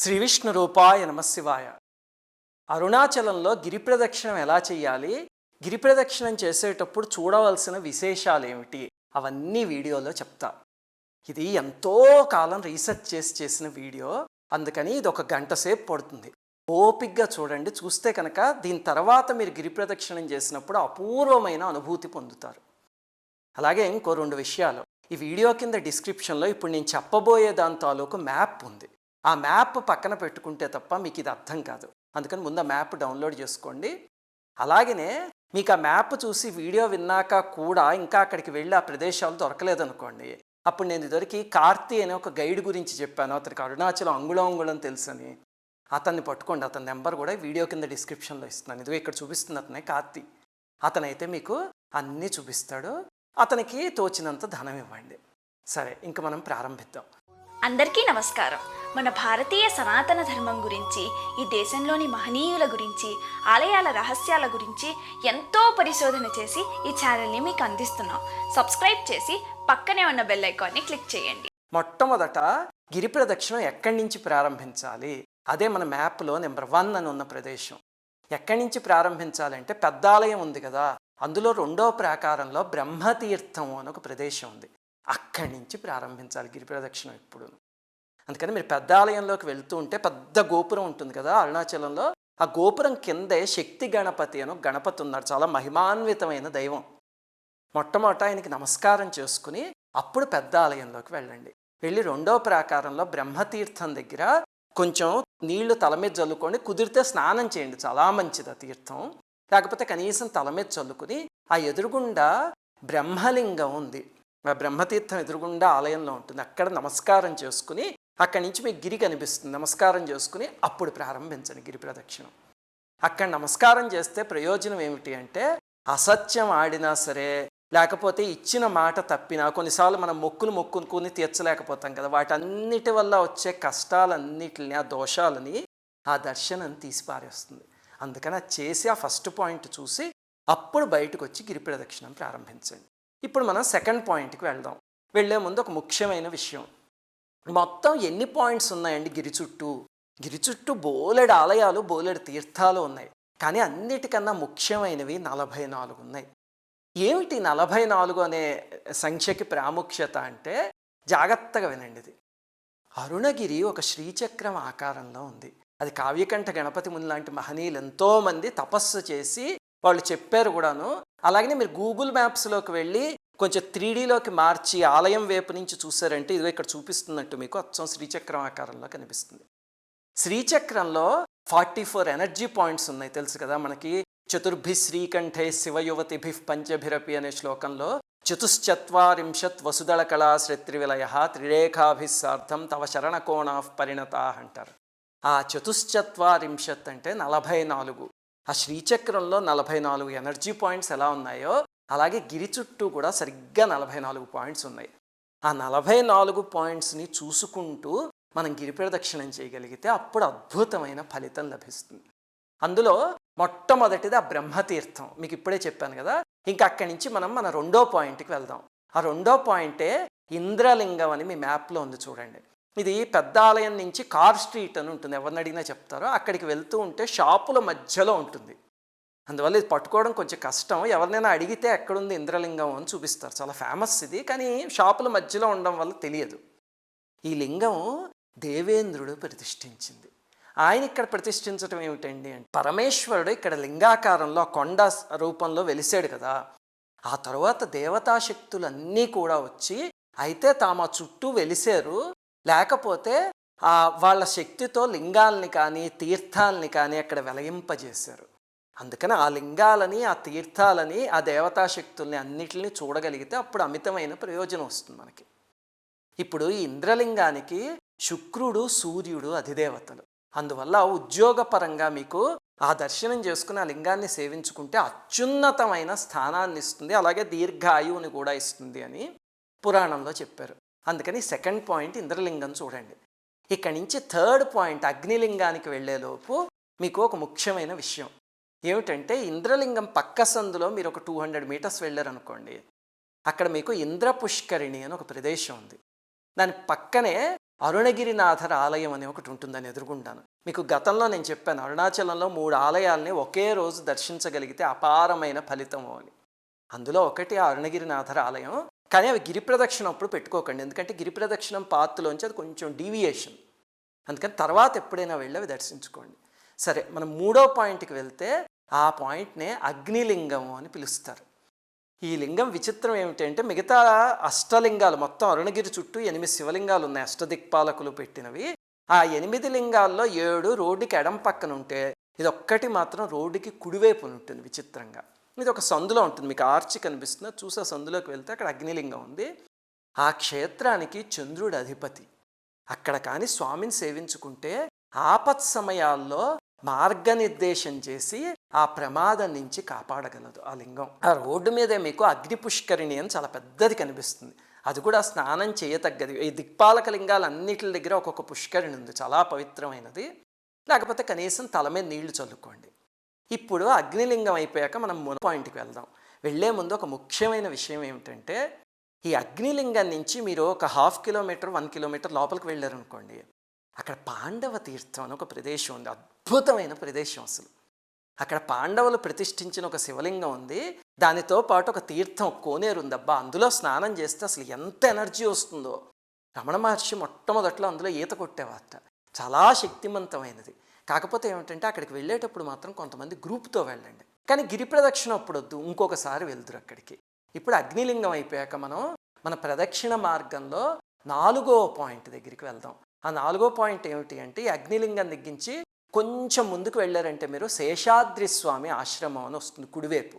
శ్రీ విష్ణు రూపాయ నమశివాయ. అరుణాచలంలో గిరి ప్రదక్షిణం ఎలా చేయాలి, గిరి ప్రదక్షిణం చేసేటప్పుడు చూడవలసిన విశేషాలు ఏమిటి, అవన్నీ వీడియోలో చెప్తా. ఇది ఎంతో కాలం రీసెర్చ్ చేసిన వీడియో, అందుకని ఇది 1 గంట సేపు పడుతుంది. ఓపిగ్గా చూడండి. చూస్తే కనుక దీని తర్వాత మీరు గిరి ప్రదక్షిణం చేసినప్పుడు అపూర్వమైన అనుభూతి పొందుతారు. అలాగే ఇంకో 2 విషయాలు. ఈ వీడియో కింద డిస్క్రిప్షన్లో ఇప్పుడు నేను చెప్పబోయే దాని తాలూకు మ్యాప్ ఉంది. ఆ మ్యాప్ పక్కన పెట్టుకుంటే తప్ప మీకు ఇది అర్థం కాదు. అందుకని ముందు ఆ మ్యాప్ డౌన్లోడ్ చేసుకోండి. అలాగనే మీకు ఆ మ్యాప్ చూసి వీడియో విన్నాక కూడా ఇంకా అక్కడికి వెళ్ళి ఆ ప్రదేశాలు దొరకలేదనుకోండి, అప్పుడు నేను ఇదివరకు కార్తీ అనే ఒక గైడ్ గురించి చెప్పాను. అతనికి అరుణాచలం అంగుళం తెలుసని. అతన్ని పట్టుకోండి. అతని నెంబర్ కూడా వీడియో కింద డిస్క్రిప్షన్లో ఇస్తున్నాను. ఇదిగో ఇక్కడ చూపిస్తుంది అతనే కార్తీ. అతనైతే మీకు అన్నీ చూపిస్తాడు. అతనికి తోచినంత ధనం ఇవ్వండి. సరే, ఇంక మనం ప్రారంభిద్దాం. అందరికీ నమస్కారం. మన భారతీయ సనాతన ధర్మం గురించి, ఈ దేశంలోని మహనీయుల గురించి, ఆలయాల రహస్యాల గురించి ఎంతో పరిశోధన చేసి ఈ ఛానల్ని మీకు అందిస్తున్నాం. సబ్స్క్రైబ్ చేసి పక్కనే ఉన్న బెల్ ఐకాన్ని క్లిక్ చేయండి. మొట్టమొదట గిరి ప్రదక్షిణం ఎక్కడి నుంచి ప్రారంభించాలి, అదే మన మ్యాప్లో నెంబర్ 1 అని ఉన్న ప్రదేశం. ఎక్కడి నుంచి ప్రారంభించాలంటే పెద్దాలయం ఉంది కదా, అందులో 2వ ప్రాకారంలో బ్రహ్మతీర్థం అని ఒక ప్రదేశం ఉంది. అక్కడి నుంచి ప్రారంభించాలి గిరి ప్రదక్షిణం ఇప్పుడు. అందుకని మీరు పెద్ద ఆలయంలోకి వెళ్తూ ఉంటే పెద్ద గోపురం ఉంటుంది కదా అరుణాచలంలో, ఆ గోపురం కిందే శక్తి గణపతి అని గణపతి ఉన్నాడు. చాలా మహిమాన్వితమైన దైవం. మొట్టమొదట ఆయనకి నమస్కారం చేసుకుని అప్పుడు పెద్ద ఆలయంలోకి వెళ్ళండి. వెళ్ళి 2వ ప్రాకారంలో బ్రహ్మతీర్థం దగ్గర కొంచెం నీళ్లు తల మీద చల్లుకొని, కుదిరితే స్నానం చేయండి, చాలా మంచిది ఆ తీర్థం. లేకపోతే కనీసం తల మీద చల్లుకుని ఆ ఎదురుగుండా బ్రహ్మలింగం ఉంది, ఆ బ్రహ్మతీర్థం ఎదురుగుండా ఆలయంలో ఉంటుంది. అక్కడ నమస్కారం చేసుకుని అక్కడి నుంచి మీకు గిరి కనిపిస్తుంది. నమస్కారం చేసుకుని అప్పుడు ప్రారంభించండి గిరి ప్రదక్షిణం. అక్కడ నమస్కారం చేస్తే ప్రయోజనం ఏమిటి అంటే, అసత్యం ఆడినా సరే, లేకపోతే ఇచ్చిన మాట తప్పినా, కొన్నిసార్లు మనం మొక్కుని తీర్చలేకపోతాం కదా, వాటన్నిటి వల్ల వచ్చే కష్టాలన్నిటిని, ఆ దోషాలని ఆ దర్శనం తీసి పారేస్తుంది. అందుకని అది చేసి ఆ ఫస్ట్ పాయింట్ చూసి అప్పుడు బయటకు వచ్చి గిరి ప్రదక్షిణం ప్రారంభించండి. ఇప్పుడు మనం సెకండ్ పాయింట్కి వెళ్దాం. వెళ్ళే ముందు ఒక ముఖ్యమైన విషయం. మొత్తం ఎన్ని పాయింట్స్ ఉన్నాయండి గిరి చుట్టూ? గిరి చుట్టూ బోలెడు ఆలయాలు, బోలెడు తీర్థాలు ఉన్నాయి. కానీ అన్నిటికన్నా ముఖ్యమైనవి 44 ఉన్నాయి. ఏమిటి 44 అనే సంఖ్యకి ప్రాముఖ్యత అంటే, జాగ్రత్తగా వినండి. ఇది అరుణగిరి ఒక శ్రీచక్రం ఆకారంలో ఉంది. అది కావ్యకంఠ గణపతి ముని లాంటి మహనీయులు ఎంతోమంది తపస్సు చేసి వాళ్ళు చెప్పారు కూడాను. అలాగనే మీరు గూగుల్ మ్యాప్స్లోకి వెళ్ళి కొంచెం 3Dలోకి మార్చి ఆలయం వైపు నుంచి చూసారంటే, ఇదిగో ఇక్కడ చూపిస్తున్నట్టు మీకు అచ్చం శ్రీచక్రం ఆకారంలో కనిపిస్తుంది. శ్రీచక్రంలో 44 ఎనర్జీ పాయింట్స్ ఉన్నాయి, తెలుసు కదా మనకి. చతుర్భి శ్రీకంఠే శివయువతిభి పంచభిరపి అనే శ్లోకంలో చతుశ్చత్వారింశత్ వసుదళ కళా శ్రేత్రివిలయ త్రిరేఖాభిస్సార్థం తవ శరణకోణా పరిణతా అంటారు. ఆ చతుశ్చత్వారింశత్ అంటే 44. ఆ శ్రీచక్రంలో 44 ఎనర్జీ పాయింట్స్ ఎలా ఉన్నాయో, అలాగే గిరి చుట్టూ కూడా సరిగ్గా 44 పాయింట్స్ ఉన్నాయి. ఆ 44 పాయింట్స్ని చూసుకుంటూ మనం గిరి ప్రదక్షిణం చేయగలిగితే అప్పుడు అద్భుతమైన ఫలితం లభిస్తుంది. అందులో మొట్టమొదటిది ఆ బ్రహ్మతీర్థం, మీకు ఇప్పుడే చెప్పాను కదా. ఇంకా అక్కడి నుంచి మనం మన 2వ పాయింట్కి వెళ్దాం. ఆ 2వ పాయింటే ఇంద్రలింగం అని మీ మ్యాప్లో ఉంది చూడండి. ఇది పెద్ద ఆలయం నుంచి కార్ స్ట్రీట్ అని ఉంటుంది, ఎవరిని అడిగినా చెప్తారో. అక్కడికి వెళ్తూ ఉంటే షాపుల మధ్యలో ఉంటుంది. అందువల్ల ఇది పట్టుకోవడం కొంచెం కష్టం. ఎవరినైనా అడిగితే ఎక్కడుంది ఇంద్రలింగం అని చూపిస్తారు. చాలా ఫేమస్ ఇది, కానీ షాపుల మధ్యలో ఉండడం వల్ల తెలియదు. ఈ లింగం దేవేంద్రుడు ప్రతిష్ఠించింది. ఆయన ఇక్కడ ప్రతిష్ఠించడం ఏమిటండి అంటే, పరమేశ్వరుడు ఇక్కడ లింగాకారంలో కొండ రూపంలో వెలిసాడు కదా. ఆ తర్వాత దేవతాశక్తులన్నీ కూడా వచ్చి అయితే తాము చుట్టూ వెలిసారు, లేకపోతే వాళ్ళ శక్తితో లింగాల్ని కానీ తీర్థాలని కానీ అక్కడ వెలయింపజేశారు. అందుకని ఆ లింగాలని, ఆ తీర్థాలని, ఆ దేవతాశక్తుల్ని అన్నిటిని చూడగలిగితే అప్పుడు అమితమైన ప్రయోజనం వస్తుంది మనకి. ఇప్పుడు ఈ ఇంద్రలింగానికి శుక్రుడు, సూర్యుడు అధిదేవతలు. అందువల్ల ఉద్యోగపరంగా మీకు ఆ దర్శనం చేసుకుని ఆ లింగాన్ని సేవించుకుంటే అత్యున్నతమైన స్థానాన్ని ఇస్తుంది, అలాగే దీర్ఘాయువుని కూడా ఇస్తుంది అని పురాణంలో చెప్పారు. అందుకని సెకండ్ పాయింట్ ఇంద్రలింగం చూడండి. ఇక్కడి నుంచి థర్డ్ పాయింట్ అగ్నిలింగానికి వెళ్ళేలోపు మీకు ఒక ముఖ్యమైన విషయం ఏమిటంటే, ఇంద్రలింగం పక్క సందులో మీరు ఒక 200 మీటర్స్ వెళ్ళారనుకోండి, అక్కడ మీకు ఇంద్ర పుష్కరిణి అని ఒక ప్రదేశం ఉంది. దాని పక్కనే అరుణగిరినాథర్ ఆలయం అని ఒకటి ఉంటుందని ఎదురుగుండాను. మీకు గతంలో నేను చెప్పాను, అరుణాచలంలో 3 ఆలయాల్ని ఒకే రోజు దర్శించగలిగితే అపారమైన ఫలితము అని. అందులో ఒకటి ఆ అరుణగిరినాథర్ ఆలయం. కానీ అవి గిరి ప్రదక్షిణం అప్పుడు పెట్టుకోకండి, ఎందుకంటే గిరి ప్రదక్షిణం పాత్రలోంచి అది కొంచెం డీవియేషన్. అందుకని తర్వాత ఎప్పుడైనా వెళ్ళి అవి దర్శించుకోండి. సరే, మనం 3వ పాయింట్కి వెళ్తే ఆ పాయింట్నే అగ్నిలింగము అని పిలుస్తారు. ఈ లింగం విచిత్రం ఏమిటంటే, మిగతా అష్టలింగాలు మొత్తం అరుణగిరి చుట్టూ 8 శివలింగాలు ఉన్నాయి, అష్టదిక్పాలకులు పెట్టినవి. ఆ 8 లింగాల్లో 7 రోడ్డుకి ఎడం పక్కన ఉంటే, ఇది ఒక్కటి మాత్రం రోడ్డుకి కుడివైపు ఉంటుంది విచిత్రంగా. ఇది ఒక సందులో ఉంటుంది, మీకు ఆర్చి కనిపిస్తుంది, చూసే సందులోకి వెళ్తే అక్కడ అగ్నిలింగం ఉంది. ఆ క్షేత్రానికి చంద్రుడు అధిపతి. అక్కడ కానీ స్వామిని సేవించుకుంటే ఆపత్ సమయాల్లో మార్గనిర్దేశం చేసి ఆ ప్రమాదం నుంచి కాపాడగలదు ఆ లింగం. ఆ రోడ్డు మీదే మీకు అగ్ని పుష్కరిణి అని చాలా పెద్దది కనిపిస్తుంది, అది కూడా స్నానం చేయతగ్గది. ఈ దిక్పాలక లింగాలన్నిటి దగ్గర ఒక్కొక్క పుష్కరిణి ఉంది, చాలా పవిత్రమైనది. లేకపోతే కనీసం తల మీద నీళ్లు చల్లుకోండి. ఇప్పుడు అగ్నిలింగం అయిపోయాక మనం పాయింట్కి వెళ్దాం. వెళ్లే ముందు ఒక ముఖ్యమైన విషయం ఏమిటంటే, ఈ అగ్నిలింగం నుంచి మీరు ఒక 1/2 కిలోమీటర్ 1 కిలోమీటర్ లోపలికి వెళ్ళారనుకోండి, అక్కడ పాండవ తీర్థం అని ఒక ప్రదేశం ఉంది, అద్భుతమైన ప్రదేశం అసలు. అక్కడ పాండవులు ప్రతిష్ఠించిన ఒక శివలింగం ఉంది, దానితో పాటు ఒక తీర్థం కోనేరు ఉందబ్బా, అందులో స్నానం చేస్తే అసలు ఎంత ఎనర్జీ వస్తుందో. రమణ మహర్షి మొట్టమొదట్లో అందులో ఈత కొట్టేవారట, చాలా శక్తివంతమైనది. కాకపోతే ఏమిటంటే అక్కడికి వెళ్ళేటప్పుడు మాత్రం కొంతమంది గ్రూప్తో వెళ్ళండి, కానీ గిరి ప్రదక్షిణ అప్పుడు వద్దు, ఇంకొకసారి వెళ్దురు అక్కడికి. ఇప్పుడు అగ్నిలింగం అయిపోయాక మనం మన ప్రదక్షిణ మార్గంలో 4వ పాయింట్ దగ్గరికి వెళ్దాం. ఆ 4వ పాయింట్ ఏమిటి అంటే, ఈ అగ్నిలింగం దిగించి కొంచెం ముందుకు వెళ్ళారంటే మీరు శేషాద్రి స్వామి ఆశ్రమం అని వస్తుంది కుడివైపు.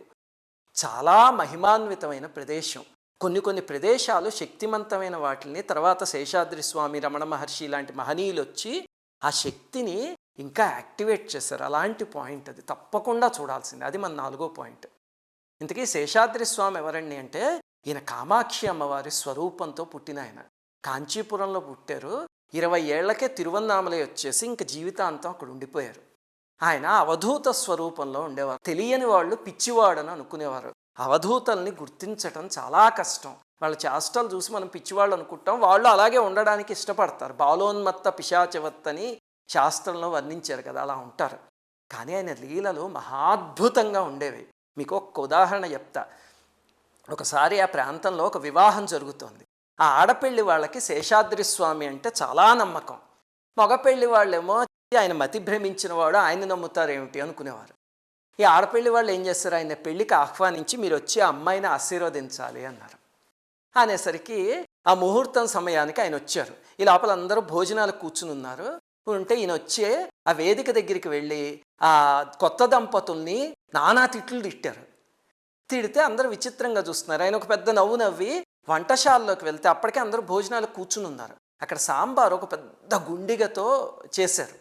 చాలా మహిమాన్వితమైన ప్రదేశం. కొన్ని ప్రదేశాలు శక్తివంతమైన వాటిని తర్వాత శేషాద్రి స్వామి, రమణ మహర్షి ఇలాంటి మహనీయులు వచ్చి ఆ శక్తిని ఇంకా యాక్టివేట్ చేశారు. అలాంటి పాయింట్ అది, తప్పకుండా చూడాల్సింది. అది మన 4వ పాయింట్. ఇంతకీ శేషాద్రి స్వామి ఎవరండి అంటే, ఈయన కామాక్షి అమ్మవారి స్వరూపంతో పుట్టిన ఆయన. కాంచీపురంలో పుట్టారు. 20 ఏళ్లకే తిరువన్నామలై వచ్చేసి ఇంక జీవితాంతం అక్కడ ఉండిపోయారు. ఆయన అవధూత స్వరూపంలో ఉండేవారు. తెలియని వాళ్ళు పిచ్చివాడని అనుకునేవారు. అవధూతల్ని గుర్తించటం చాలా కష్టం. వాళ్ళ చేష్టలు చూసి మనం పిచ్చివాళ్ళు అనుకుంటాం, వాళ్ళు అలాగే ఉండడానికి ఇష్టపడతారు. బాలోన్మత్త పిశాచవత్ అని శాస్త్రంలో వర్ణించారు కదా, అలా ఉంటారు. కానీ ఆయన లీలలు మహాద్భుతంగా ఉండేవి. మీకు ఒక ఉదాహరణ చెప్తా. ఒకసారి ఆ ప్రాంతంలో ఒక వివాహం జరుగుతోంది. ఆ ఆడపెళ్లి వాళ్ళకి శేషాద్రి స్వామి అంటే చాలా నమ్మకం. మగపెళ్లి వాళ్ళేమో ఆయన మతి భ్రమించిన వాడు, ఆయన నమ్ముతారేమిటి అనుకునేవారు. ఈ ఆడపెళ్లి వాళ్ళు ఏం చేస్తారు, ఆయన పెళ్లికి ఆహ్వానించి మీరు వచ్చి ఆ అమ్మాయిని ఆశీర్వదించాలి అన్నారు. అనేసరికి ఆ ముహూర్తం సమయానికి ఆయన వచ్చారు. ఈ లోపల అందరూ భోజనాలు కూర్చుని ఉన్నారు. ఉంటే ఈయన వచ్చి ఆ వేదిక దగ్గరికి వెళ్ళి ఆ కొత్త దంపతుల్ని నానా తిట్లు తిట్టారు. తిడితే అందరూ విచిత్రంగా చూస్తున్నారు. ఆయన ఒక పెద్ద నవ్వు నవ్వి వంటశాలలోకి వెళ్తే అప్పటికే అందరూ భోజనాలు కూర్చుని ఉన్నారు. అక్కడ సాంబారు ఒక పెద్ద గుండిగతో చేశారు.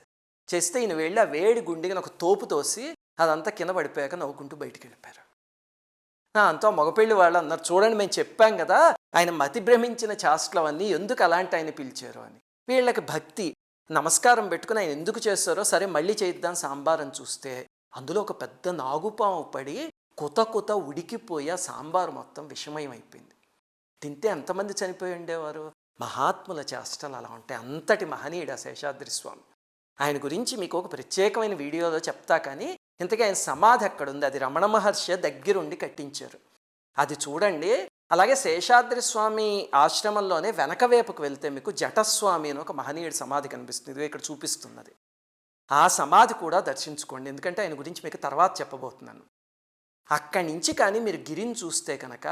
చేస్తే ఈయన వెళ్ళి ఆ వేడి గుండిగను ఒక తోపు తోసి అదంతా కింద పడిపోయాక నవ్వుకుంటూ బయటికి వెళ్ళిపోయారు. అంతా మగపెళ్లి వాళ్ళు అన్నారు, చూడండి మేము చెప్పాం కదా ఆయన మతి భ్రమించిన చేష్టలు అవన్నీ, ఎందుకు అలాంటి ఆయన పిలిచారు అని. వీళ్ళకి భక్తి, నమస్కారం పెట్టుకుని ఆయన ఎందుకు చేస్తారో సరే మళ్ళీ చేద్దాం సాంబార్ అని చూస్తే అందులో ఒక పెద్ద నాగుపాము పడి కుత ఉడికిపోయి ఆ సాంబారు మొత్తం విషమయం అయిపోయింది. తింటే ఎంతమంది చనిపోయి ఉండేవారు. మహాత్ముల చేష్టలు అలా ఉంటాయి. అంతటి మహనీయుడు శేషాద్రి స్వామి. ఆయన గురించి మీకు ఒక ప్రత్యేకమైన వీడియోలో చెప్తా, కానీ ఇంతకీ ఆయన సమాధి ఎక్కడుంది, అది రమణ మహర్షి దగ్గరుండి కట్టించారు, అది చూడండి. అలాగే శేషాద్రి స్వామి ఆశ్రమంలోనే వెనక వైపుకు వెళ్తే మీకు జటస్వామి అని ఒక మహనీయుడి సమాధి కనిపిస్తుంది, ఇది ఇక్కడ చూపిస్తున్నది. ఆ సమాధి కూడా దర్శించుకోండి, ఎందుకంటే ఆయన గురించి మీకు తర్వాత చెప్పబోతున్నాను. అక్కడి నుంచి కానీ మీరు గిరిని చూస్తే కనుక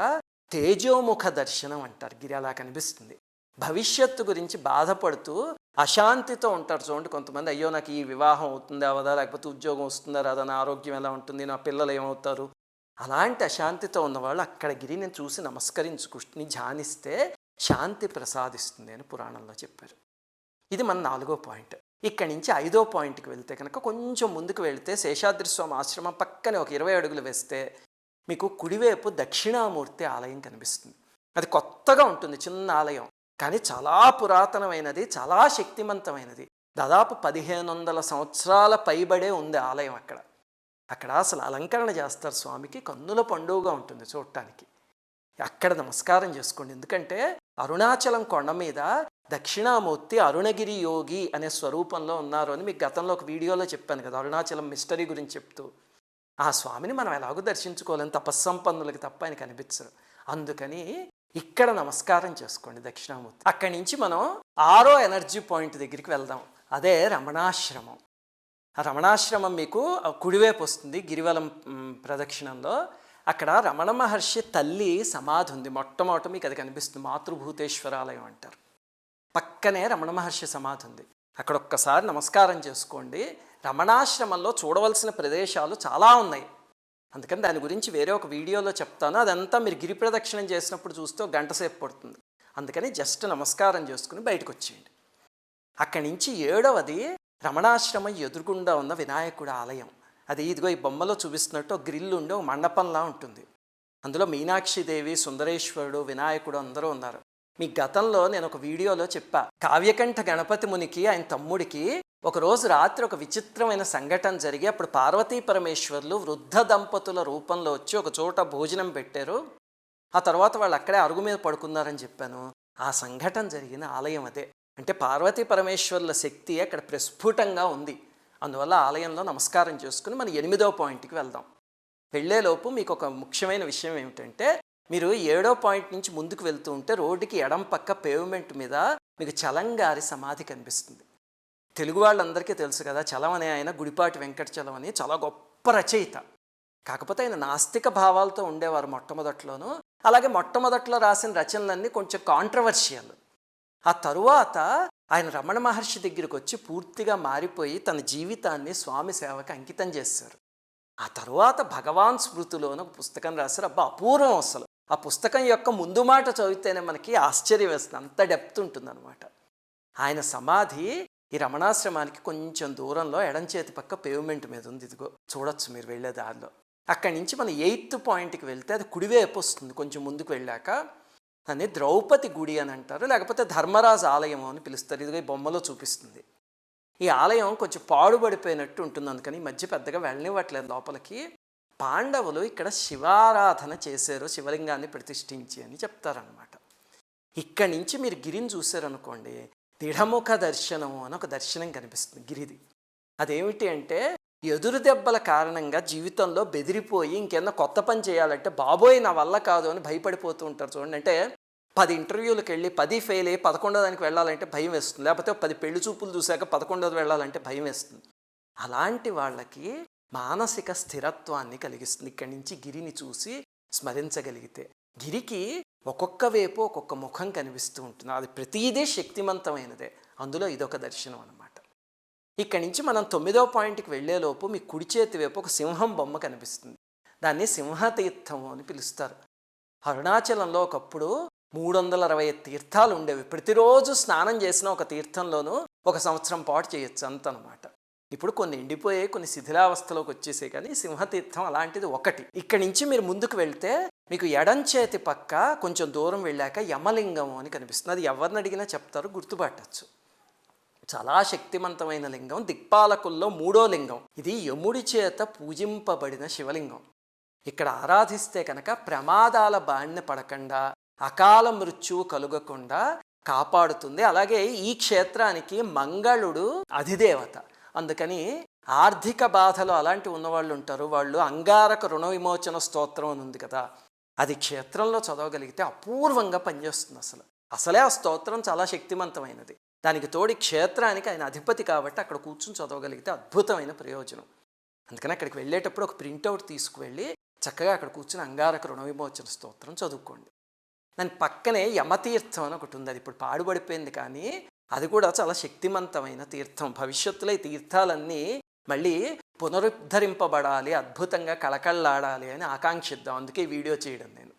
తేజోముఖ దర్శనం అంటారు. గిరి అలా కనిపిస్తుంది. భవిష్యత్తు గురించి బాధపడుతూ అశాంతితో ఉంటారు చూడండి కొంతమంది. అయ్యో నాకు ఈ వివాహం అవుతుందా అవదా, లేకపోతే ఉద్యోగం వస్తుందా రాదా, నా ఆరోగ్యం ఎలా ఉంటుంది, నా పిల్లలు ఏమవుతారు, అలాంటి అశాంతితో ఉన్నవాళ్ళు అక్కడ గిరిని చూసి నమస్కరించి కృష్ణుని ధ్యానిస్తే శాంతి ప్రసాదిస్తుంది అని పురాణంలో చెప్పారు. ఇది మన 4వ పాయింట్. ఇక్కడి నుంచి 5వ పాయింట్కి వెళ్తే కనుక కొంచెం ముందుకు వెళితే శేషాద్రి స్వామి ఆశ్రమం పక్కనే ఒక 20 అడుగులు వేస్తే మీకు కుడివైపు దక్షిణామూర్తి ఆలయం కనిపిస్తుంది. అది కొత్తగా ఉంటుంది, చిన్న ఆలయం, కానీ చాలా పురాతనమైనది, చాలా శక్తివంతమైనది. దాదాపు 1500 సంవత్సరాల పైబడే ఉంది ఆలయం. అక్కడ అసలు అలంకరణ చేస్తారు స్వామికి, కన్నుల పండుగగా ఉంటుంది చూడటానికి. అక్కడ నమస్కారం చేసుకోండి. ఎందుకంటే అరుణాచలం కొండ మీద దక్షిణామూర్తి అరుణగిరి యోగి అనే స్వరూపంలో ఉన్నారు అని మీకు గతంలో ఒక వీడియోలో చెప్పాను కదా, అరుణాచలం మిస్టరీ గురించి చెప్తూ. ఆ స్వామిని మనం ఎలాగో దర్శించుకోలేని తపస్సంపన్నులకి తప్ప ఆయన కనిపించరు. అందుకని ఇక్కడ నమస్కారం చేసుకోండి దక్షిణామూర్తి. అక్కడి నుంచి మనం 6వ ఎనర్జీ పాయింట్ దగ్గరికి వెళ్దాం. అదే రమణాశ్రమం. ఆ రమణాశ్రమం మీకు కుడివైపు వస్తుంది గిరివలం ప్రదక్షిణంలో. అక్కడ రమణ మహర్షి తల్లి సమాధి ఉంది. మొట్టమొదట మీకు అది కనిపిస్తుంది, మాతృభూతేశ్వరాలయం అంటారు. పక్కనే రమణ మహర్షి సమాధి ఉంది. అక్కడ ఒక్కసారి నమస్కారం చేసుకోండి. రమణాశ్రమంలో చూడవలసిన ప్రదేశాలు చాలా ఉన్నాయి, అందుకని దాని గురించి వేరే ఒక వీడియోలో చెప్తాను. అదంతా మీరు గిరి ప్రదక్షిణం చేసినప్పుడు చూస్తే ఒక గంట సేపు పడుతుంది. అందుకని జస్ట్ నమస్కారం చేసుకుని బయటకు వచ్చేయండి. అక్కడి నుంచి 7వది రమణాశ్రమం ఎదురుగుండా ఉన్న వినాయకుడి ఆలయం. అది ఇదిగో ఈ బొమ్మలో చూపిస్తున్నట్టు ఒక గ్రిల్ ఉండి ఒక మండపంలా ఉంటుంది. అందులో మీనాక్షిదేవి, సుందరేశ్వరుడు, వినాయకుడు అందరూ ఉన్నారు. మీ గతంలో నేను ఒక వీడియోలో చెప్పా, కావ్యకంఠ గణపతి మునికి ఆయన తమ్ముడికి ఒకరోజు రాత్రి ఒక విచిత్రమైన సంఘటన జరిగి అప్పుడు పార్వతీ పరమేశ్వర్లు వృద్ధ దంపతుల రూపంలో వచ్చి ఒక చోట భోజనం పెట్టారు. ఆ తర్వాత వాళ్ళు అక్కడే అరుగు మీద పడుకున్నారని చెప్పాను. ఆ సంఘటన జరిగిన ఆలయం అదే. అంటే పార్వతీ పరమేశ్వర్ల శక్తి అక్కడ ప్రస్ఫుటంగా ఉంది. అందువల్ల ఆలయంలో నమస్కారం చేసుకుని మనం 8వ పాయింట్కి వెళ్దాం. వెళ్ళేలోపు మీకు ఒక ముఖ్యమైన విషయం ఏమిటంటే, మీరు 7వ పాయింట్ నుంచి ముందుకు వెళ్తూ ఉంటే రోడ్డుకి ఎడం పక్క పేవ్మెంట్ మీద మీకు చలంగారి సమాధి కనిపిస్తుంది. తెలుగు వాళ్ళందరికీ తెలుసు కదా, చలం అనే ఆయన గుడిపాటి వెంకట చలం అని చాలా గొప్ప రచయిత. కాకపోతే ఆయన నాస్తిక భావాలతో ఉండేవారు మొట్టమొదట్లోనూ. అలాగే మొట్టమొదట్లో రాసిన రచనలన్నీ కొంచెం కాంట్రవర్షియల్. ఆ తరువాత ఆయన రమణ మహర్షి దగ్గరికి వచ్చి పూర్తిగా మారిపోయి తన జీవితాన్ని స్వామి సేవకు అంకితం చేశారు. ఆ తరువాత భగవాన్ స్మృతిలోని ఒక పుస్తకం రాశారు. అబ్బా అపూర్వం అసలు. ఆ పుస్తకం యొక్క ముందు మాట చదివితేనే మనకి ఆశ్చర్యం వేస్తుంది, అంత డెప్త్ ఉంటుందన్నమాట. ఆయన సమాధి ఈ రమణాశ్రమానికి కొంచెం దూరంలో ఎడం చేతి పక్క పేవ్మెంట్ మీద ఉంది. ఇదిగో చూడొచ్చు మీరు వెళ్ళే దారిలో. అక్కడి నుంచి మనం 8th పాయింట్కి వెళ్తే అది కుడివైపు వస్తుంది. కొంచెం ముందుకు వెళ్ళాక దాన్ని ద్రౌపది గుడి అని అంటారు, లేకపోతే ధర్మరాజు ఆలయం అని పిలుస్తారు. ఇదిగో ఈ బొమ్మలో చూపిస్తుంది. ఈ ఆలయం కొంచెం పాడుబడిపోయినట్టు ఉంటుంది, అందుకని ఈ మధ్య పెద్దగా వెళ్ళనివ్వట్లేదు లోపలికి. పాండవులు ఇక్కడ శివారాధన చేశారు, శివలింగాన్ని ప్రతిష్ఠించి అని చెప్తారనమాట. ఇక్కడి నుంచి మీరు గిరిని చూశారనుకోండి, తిఢముఖ దర్శనం అని ఒక దర్శనం కనిపిస్తుంది గిరిది. అదేమిటి అంటే, ఎదురు దెబ్బల కారణంగా జీవితంలో బెదిరిపోయి ఇంకేమన్నా కొత్త పని చేయాలంటే బాబోయ్ నా వల్ల కాదు అని భయపడిపోతూ ఉంటారు చూడండి. అంటే 10 ఇంటర్వ్యూలకు వెళ్ళి 10 ఫెయిల్ అయ్యి 11వ దానికి వెళ్ళాలంటే భయం వేస్తుంది, లేకపోతే 10 పెళ్లి చూపులు చూశాక 11వది వెళ్ళాలంటే భయం వేస్తుంది. అలాంటి వాళ్ళకి మానసిక స్థిరత్వాన్ని కలిగిస్తుంది ఇక్కడి నుంచి గిరిని చూసి స్మరించగలిగితే. గిరికి ఒక్కొక్క వైపు ఒక్కొక్క ముఖం కనిపిస్తూ ఉంటుంది, అది ప్రతిదీ శక్తివంతమైనదే. అందులో ఇదొక దర్శనం అన్నమాట. ఇక్కడి నుంచి మనం 9వ పాయింట్కి వెళ్ళేలోపు మీ కుడి చేతి వైపు ఒక సింహం బొమ్మ కనిపిస్తుంది. దాన్ని సింహతీర్థం అని పిలుస్తారు. అరుణాచలంలో ఒకప్పుడు 360 తీర్థాలు ఉండేవి. ప్రతిరోజు స్నానం చేసిన ఒక తీర్థంలోనూ 1 సంవత్సరం పాటు చేయొచ్చు అంతనమాట. ఇప్పుడు కొన్ని ఎండిపోయే, కొన్ని శిథిలావస్థలోకి వచ్చేసే, కానీ సింహతీర్థం అలాంటిది ఒకటి. ఇక్కడి నుంచి మీరు ముందుకు వెళ్తే మీకు ఎడం చేతి పక్క కొంచెం దూరం వెళ్ళాక యమలింగం అని కనిపిస్తుంది. అది ఎవరిని అడిగినా చెప్తారు, గుర్తుపట్టచ్చు. చాలా శక్తివంతమైన లింగం, దిక్పాలకుల్లో 3వ లింగం. ఇది యముడి చేత పూజింపబడిన శివలింగం. ఇక్కడ ఆరాధిస్తే కనుక ప్రమాదాల బారిన పడకుండా, అకాల మృత్యువు కలుగకుండా కాపాడుతుంది. అలాగే ఈ క్షేత్రానికి మంగళుడు అధిదేవత. అందుకని ఆర్థిక బాధలు అలాంటివి ఉన్నవాళ్ళు ఉంటారు, వాళ్ళు అంగారక రుణ విమోచన స్తోత్రం అని ఉంది కదా, అది క్షేత్రంలో చదవగలిగితే అపూర్వంగా పనిచేస్తుంది. అసలే ఆ స్తోత్రం చాలా శక్తివంతమైనది. దానికి తోడి క్షేత్రానికి ఆయన అధిపతి కాబట్టి అక్కడ కూర్చుని చదవగలిగితే అద్భుతమైన ప్రయోజనం. అందుకని అక్కడికి వెళ్ళేటప్పుడు ఒక ప్రింటౌట్ తీసుకువెళ్ళి చక్కగా అక్కడ కూర్చుని అంగారక రుణ విమోచన స్తోత్రం చదువుకోండి. దాని పక్కనే యమతీర్థం అని ఒకటి ఉంది. అది ఇప్పుడు పాడుబడిపోయింది, కానీ అది కూడా చాలా శక్తివంతమైన తీర్థం. భవిష్యత్తులో ఈ తీర్థాలన్నీ మళ్ళీ పునరుద్ధరింపబడాలి, అద్భుతంగా కళకళలాడాలి అని ఆకాంక్షిద్దాం. అందుకే ఈ వీడియో చేయడం నేను.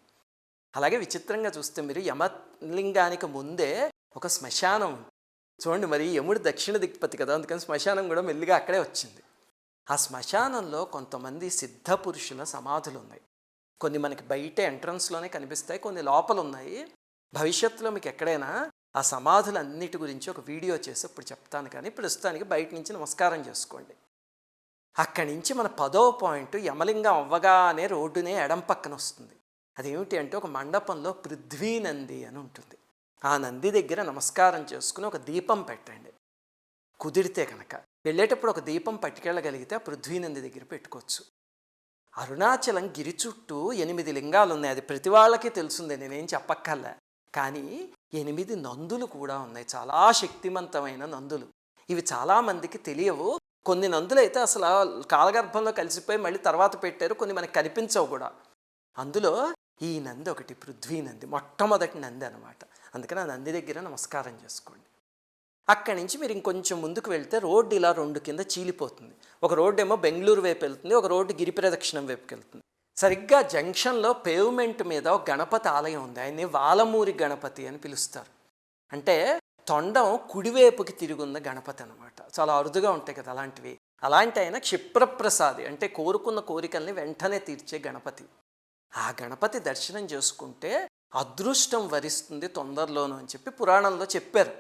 అలాగే విచిత్రంగా చూస్తే మీరు యమలింగానికి ముందే ఒక శ్మశానం చూడండి. మరి యముడు దక్షిణ దిక్పతి కదా, అందుకని శ్మశానం కూడా మెల్లిగా అక్కడే వచ్చింది. ఆ శ్మశానంలో కొంతమంది సిద్ధ పురుషుల సమాధులు ఉన్నాయి. కొన్ని మనకి బయట ఎంట్రన్స్లోనే కనిపిస్తాయి, కొన్ని లోపల ఉన్నాయి. భవిష్యత్తులో మీకు ఎక్కడైనా ఆ సమాధులన్నిటి గురించి ఒక వీడియో చేసి ఇప్పుడు చెప్తాను, కానీ ప్రస్తుతానికి బయట నుంచి నమస్కారం చేసుకోండి. అక్కడి నుంచి మన 10వ పాయింట్ యమలింగం అవ్వగానే రోడ్డునే ఎడం పక్కన వస్తుంది. అదేమిటి అంటే ఒక మండపంలో పృథ్వీ నంది అని ఉంటుంది. ఆ నంది దగ్గర నమస్కారం చేసుకుని ఒక దీపం పెట్టండి. కుదిరితే కనుక వెళ్ళేటప్పుడు ఒక దీపం పట్టుకెళ్ళగలిగితే ఆ పృథ్వీనంది దగ్గర పెట్టుకోవచ్చు. అరుణాచలం గిరి చుట్టూ 8 లింగాలు ఉన్నాయి. అది ప్రతి వాళ్ళకి తెలుసుంది, నేనేం చెప్పక్కర్లే. కానీ 8 నందులు కూడా ఉన్నాయి, చాలా శక్తివంతమైన నందులు. ఇవి చాలామందికి తెలియవు. కొన్ని నందులు అయితే అసలు కాలగర్భంలో కలిసిపోయి మళ్ళీ తర్వాత పెట్టారు, కొన్ని మనకి కనిపించవు కూడా. అందులో ఈ నంది ఒకటి, పృథ్వీ నంది, మొట్టమొదటి నంది అనమాట. అందుకని ఆ నంది దగ్గర నమస్కారం చేసుకోండి. అక్కడి నుంచి మీరు ఇంకొంచెం ముందుకు వెళ్తే రోడ్డు ఇలా 2 కింద చీలిపోతుంది. ఒక రోడ్డు ఏమో బెంగళూరు వైపు వెళ్తుంది, ఒక రోడ్డు గిరి ప్రదక్షిణం వైపుకి వెళ్తుంది. సరిగ్గా జంక్షన్లో పేవ్మెంట్ మీద ఒక గణపతి ఆలయం ఉంది. ఆయన్ని వాలమూరి గణపతి అని పిలుస్తారు. అంటే తొండం కుడివైపుకి తిరుగున్న గణపతి అనమాట. చాలా అరుదుగా ఉంటాయి కదా అలాంటివి. అలాంటి ఆయన క్షిప్రప్రసాది, అంటే కోరుకున్న కోరికల్ని వెంటనే తీర్చే గణపతి. ఆ గణపతి దర్శనం చేసుకుంటే అదృష్టం వరిస్తుంది తొందరలోనూ అని చెప్పి పురాణంలో చెప్పారు.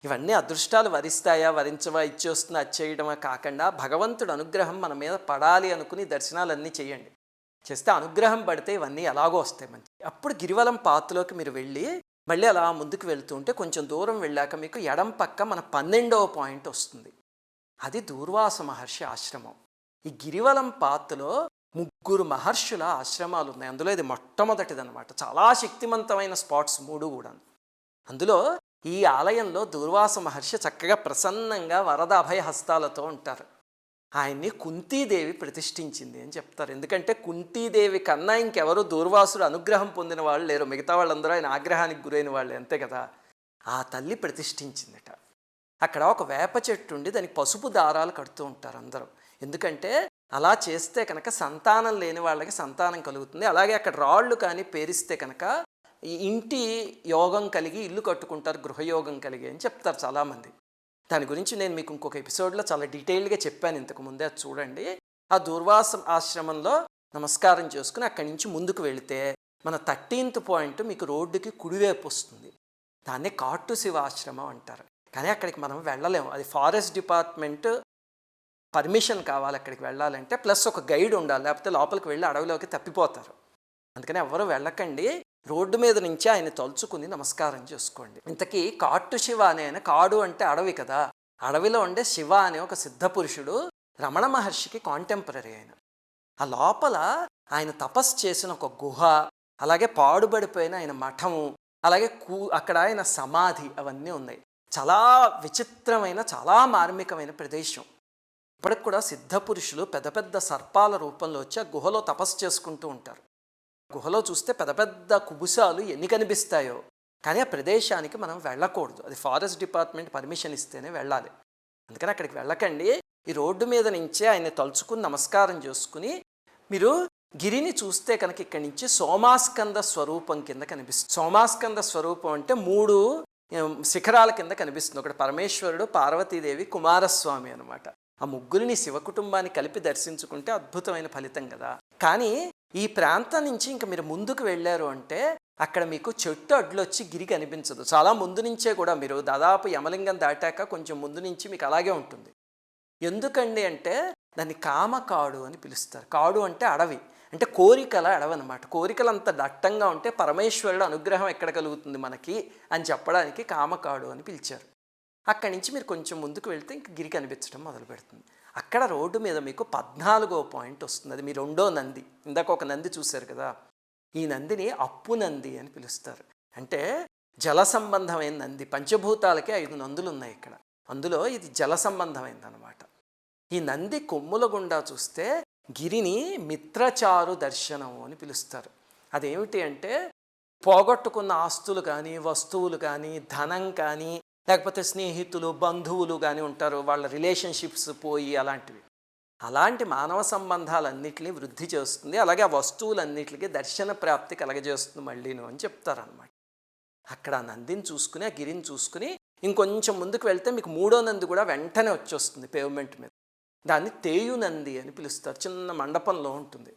ఇవన్నీ అదృష్టాలు వరిస్తాయా వరించవా, ఇచ్చేస్తుంది అది చేయడమా కాకుండా భగవంతుడు అనుగ్రహం మన మీద పడాలి అనుకుని దర్శనాలన్నీ చేయండి. చేస్తే అనుగ్రహం పడితే ఇవన్నీ ఎలాగో వస్తాయి మంచి. అప్పుడు గిరివలం పాత్లోకి మీరు వెళ్ళి మళ్ళీ అలా ముందుకు వెళ్తూ ఉంటే కొంచెం దూరం వెళ్ళాక మీకు ఎడం పక్క మన 12వ పాయింట్ వస్తుంది. అది దూర్వాస మహర్షి ఆశ్రమం. ఈ గిరివలం పాత్లో 3 మహర్షుల ఆశ్రమాలు ఉన్నాయి. అందులో ఇది మొట్టమొదటిది అనమాట. చాలా శక్తివంతమైన స్పాట్స్ 3 కూడా. అందులో ఈ ఆలయంలో దూర్వాస మహర్షి చక్కగా ప్రసన్నంగా వరద అభయ హస్తాలతో ఉంటారు. ఆయన్ని కుంతీదేవి ప్రతిష్ఠించింది అని చెప్తారు. ఎందుకంటే కుంతీదేవి కన్నా ఇంకెవరు దూర్వాసుడు అనుగ్రహం పొందిన వాళ్ళు లేరు. మిగతా వాళ్ళందరూ ఆయన ఆగ్రహానికి గురైన వాళ్ళే, అంతే కదా. ఆ తల్లి ప్రతిష్ఠించిందట. అక్కడ ఒక వేప చెట్టు ఉండి దానికి పసుపు దారాలు కడుతూ ఉంటారు అందరూ. ఎందుకంటే అలా చేస్తే కనుక సంతానం లేని వాళ్ళకి సంతానం కలుగుతుంది. అలాగే అక్కడ రాళ్ళు కానీ పేరిస్తే కనుక ఈ ఇంటి యోగం కలిగి ఇల్లు కట్టుకుంటారు, గృహయోగం కలిగి అని చెప్తారు చాలామంది. దాని గురించి నేను మీకు ఇంకొక ఎపిసోడ్లో చాలా డీటెయిల్గా చెప్పాను ఇంతకు ముందే, అది చూడండి. ఆ దూర్వాస ఆశ్రమంలో నమస్కారం చేసుకుని అక్కడి నుంచి ముందుకు వెళితే మన 13th పాయింట్ మీకు రోడ్డుకి కుడివైపు వస్తుంది. దాన్ని కాట్టు శివ ఆశ్రమం అంటారు. కానీ అక్కడికి మనం వెళ్ళలేము, అది ఫారెస్ట్ డిపార్ట్మెంట్ పర్మిషన్ కావాలి అక్కడికి వెళ్ళాలంటే, ప్లస్ ఒక గైడ్ ఉండాలి, లేకపోతే లోపలికి వెళ్ళి అడవిలోకి తప్పిపోతారు. అందుకని ఎవరు వెళ్ళకండి. రోడ్డు మీద నుంచి ఆయన తలుచుకుని నమస్కారం చేసుకోండి. ఇంతకీ కాట్టు శివ అనే ఆయన, కాడు అంటే అడవి కదా, అడవిలో ఉండే శివ అనే ఒక సిద్ధ పురుషుడు రమణ మహర్షికి కాంటెంపరీ. ఆయన ఆ లోపల ఆయన తపస్సు చేసిన ఒక గుహ, అలాగే పాడుబడిపోయిన ఆయన మఠము, అలాగే అక్కడ ఆయన సమాధి, అవన్నీ ఉన్నాయి. చాలా విచిత్రమైన, చాలా మార్మికమైన ప్రదేశం. ఇప్పటికి కూడా సిద్ధ పురుషులు పెద్ద పెద్ద సర్పాల రూపంలో వచ్చి ఆ గుహలో తపస్సు చేసుకుంటూ ఉంటారు. గుహలో చూస్తే పెద్ద పెద్ద కుబుసాలు ఎన్ని కనిపిస్తాయో. కానీ ఆ ప్రదేశానికి మనం వెళ్ళకూడదు, అది ఫారెస్ట్ డిపార్ట్మెంట్ పర్మిషన్ ఇస్తేనే వెళ్ళాలి. అందుకని అక్కడికి వెళ్ళకండి. ఈ రోడ్డు మీద నుంచే ఆయన తలుచుకుని నమస్కారం చేసుకుని మీరు గిరిని చూస్తే కనుక ఇక్కడి నుంచి సోమాస్కంద స్వరూపం కింద కనిపిస్తుంది. సోమాస్కంద స్వరూపం అంటే 3 శిఖరాల కింద కనిపిస్తుంది. ఒకటి పరమేశ్వరుడు, పార్వతీదేవి, కుమారస్వామి అనమాట. ఆ ముగ్గురిని శివ కుటుంబాన్ని కలిపి దర్శించుకుంటే అద్భుతమైన ఫలితం కదా. కానీ ఈ ప్రాంతం నుంచి ఇంకా మీరు ముందుకు వెళ్ళారు అంటే అక్కడ మీకు చెట్టు అడ్లొచ్చి గిరి కనిపించదు. చాలా ముందు నుంచే కూడా మీరు దాదాపు యమలింగం దాటాక కొంచెం ముందు నుంచి మీకు అలాగే ఉంటుంది. ఎందుకండి అంటే దాన్ని కామకాడు అని పిలుస్తారు. కాడు అంటే అడవి, అంటే కోరికల అడవి అనమాట. కోరికలు అంత దట్టంగా ఉంటే పరమేశ్వరుడు అనుగ్రహం ఎక్కడ కలుగుతుంది మనకి అని చెప్పడానికి కామకాడు అని పిలిచారు. అక్కడి నుంచి మీరు కొంచెం ముందుకు వెళ్తే ఇంక గిరి కనిపించడం మొదలు పెడుతుంది. అక్కడ రోడ్డు మీద మీకు 14వ పాయింట్ వస్తుంది. అది మీ 2వ నంది. ఇందాక ఒక నంది చూశారు కదా, ఈ నందిని అప్పు నంది అని పిలుస్తారు. అంటే జల సంబంధమైన నంది. పంచభూతాలకే 5 నందులు ఉన్నాయి ఇక్కడ, అందులో ఇది జల సంబంధమైనది అనమాట. ఈ నంది కొమ్ముల గుండా చూస్తే గిరిని మిత్రచారు దర్శనం అని పిలుస్తారు. అదేమిటి అంటే పోగొట్టుకున్న ఆస్తులు కానీ, వస్తువులు కానీ, ధనం కానీ, లేకపోతే స్నేహితులు, బంధువులు కానీ ఉంటారు, వాళ్ళ రిలేషన్షిప్స్ పోయి అలాంటివి, అలాంటి మానవ సంబంధాలన్నింటినీ వృద్ధి చేస్తుంది. అలాగే ఆ వస్తువులన్నింటికి దర్శన ప్రాప్తి కలగజేస్తుంది మళ్ళీను అని చెప్తారనమాట. అక్కడ ఆ నందిని చూసుకుని, ఆ గిరిని చూసుకుని ఇంకొంచెం ముందుకు వెళ్తే మీకు 3వ నంది కూడా వెంటనే వచ్చేస్తుంది పేవ్మెంట్ మీద. దాన్ని తేయు నంది అని పిలుస్తారు. చిన్న మండపంలో ఉంటుంది.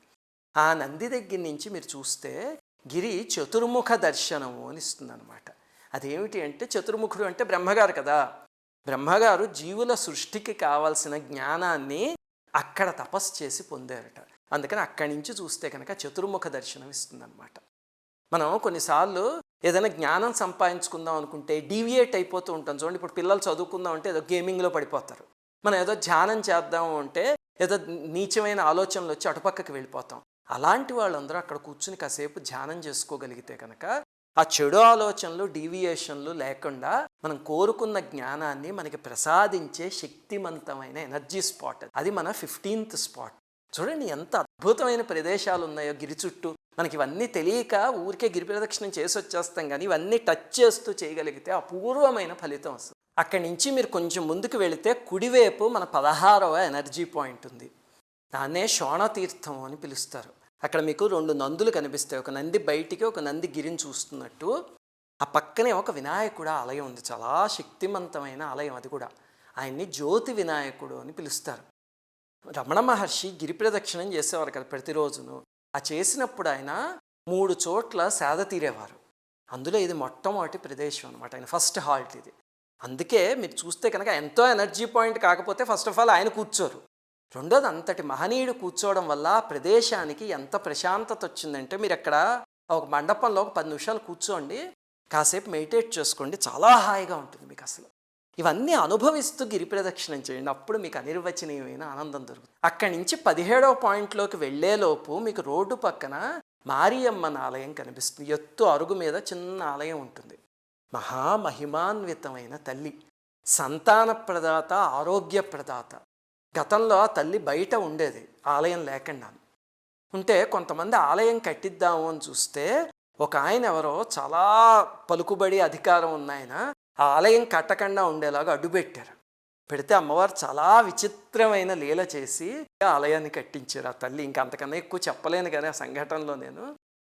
ఆ నంది దగ్గర నుంచి మీరు చూస్తే గిరి చతుర్ముఖ దర్శనము అని ఇస్తుంది అనమాట. అదేమిటి అంటే చతుర్ముఖుడు అంటే బ్రహ్మగారు కదా. బ్రహ్మగారు జీవుల సృష్టికి కావాల్సిన జ్ఞానాన్ని అక్కడ తపస్సు చేసి పొందారట. అందుకని అక్కడి నుంచి చూస్తే కనుక చతుర్ముఖ దర్శనం ఇస్తుంది అనమాట. మనం కొన్నిసార్లు ఏదైనా జ్ఞానం సంపాదించుకుందాం అనుకుంటే డీవియేట్ అయిపోతూ ఉంటాం. చూడండి, ఇప్పుడు పిల్లలు చదువుకుందాం అంటే ఏదో గేమింగ్లో పడిపోతారు. మనం ఏదో ధ్యానం చేద్దాము అంటే ఏదో నీచమైన ఆలోచనలు వచ్చి అటుపక్కకి వెళ్ళిపోతాం. అలాంటి వాళ్ళందరూ అక్కడ కూర్చుని కాసేపు ధ్యానం చేసుకోగలిగితే కనుక ఆ చెడు ఆలోచనలు, డీవియేషన్లు లేకుండా మనం కోరుకున్న జ్ఞానాన్ని మనకి ప్రసాదించే శక్తివంతమైన ఎనర్జీ స్పాట్. అది మన 15th స్పాట్. చూడండి ఎంత అద్భుతమైన ప్రదేశాలు ఉన్నాయో గిరి చుట్టూ. మనకి ఇవన్నీ తెలియక ఊరికే గిరి ప్రదక్షిణం చేసి వచ్చేస్తాం, కానీ ఇవన్నీ టచ్ చేస్తూ చేయగలిగితే అపూర్వమైన ఫలితం వస్తుంది. అక్కడి నుంచి మీరు కొంచెం ముందుకు వెళితే కుడివైపు మన 16వ ఎనర్జీ పాయింట్ ఉంది. దాన్నే శోణతీర్థం అని పిలుస్తారు. అక్కడ మీకు 2 నందులు కనిపిస్తాయి. ఒక నంది బయటికి, ఒక నంది గిరిని చూస్తున్నట్టు. ఆ పక్కనే ఒక వినాయకుడు ఆలయం ఉంది, చాలా శక్తివంతమైన ఆలయం. అది కూడా ఆయన్ని జ్యోతి వినాయకుడు అని పిలుస్తారు. రమణ మహర్షి గిరి ప్రదక్షిణం చేసేవారు కదా ప్రతిరోజును. ఆ చేసినప్పుడు ఆయన 3 చోట్ల సేద తీరేవారు. అందులో ఇది మొట్టమొదటి ప్రదేశం అనమాట, ఆయన ఫస్ట్ హాల్ట్ ఇది. అందుకే మీరు చూస్తే కనుక ఎంతో ఎనర్జీ పాయింట్ కాకపోతే ఫస్ట్ ఆఫ్ ఆల్ ఆయన కూర్చోరు. రెండోది, అంతటి మహనీయుడు కూర్చోవడం వల్ల ఆ ప్రదేశానికి ఎంత ప్రశాంతత వచ్చిందంటే, మీరు అక్కడ ఒక మండపంలో ఒక 10 నిమిషాలు కూర్చోండి, కాసేపు మెడిటేట్ చేసుకోండి, చాలా హాయిగా ఉంటుంది మీకు. అసలు ఇవన్నీ అనుభవిస్తూ గిరి ప్రదక్షిణం చేయండి, అప్పుడు మీకు అనిర్వచనీయమైన ఆనందం దొరుకుతుంది. అక్కడి నుంచి 17వ పాయింట్లోకి వెళ్ళేలోపు మీకు రోడ్డు పక్కన మారియమ్మన్ ఆలయం కనిపిస్తుంది. ఎత్తు అరుగు మీద చిన్న ఆలయం ఉంటుంది. మహామహిమాన్వితమైన తల్లి, సంతాన ప్రదాత, ఆరోగ్య ప్రదాత. గతంలో ఆ తల్లి బయట ఉండేది ఆలయం లేకుండా. ఉంటే కొంతమంది ఆలయం కట్టిద్దాము అని చూస్తే ఒక ఆయన ఎవరో చాలా పలుకుబడి అధికారం ఉన్నాయన ఆ ఆలయం కట్టకుండా ఉండేలాగా అడ్డుపెట్టారు. పెడితే అమ్మవారు చాలా విచిత్రమైన లీల చేసి ఆలయాన్ని కట్టించారు ఆ తల్లి. ఇంకా అంతకన్నా ఎక్కువ చెప్పలేను కానీ ఆ సంఘటనలో నేను.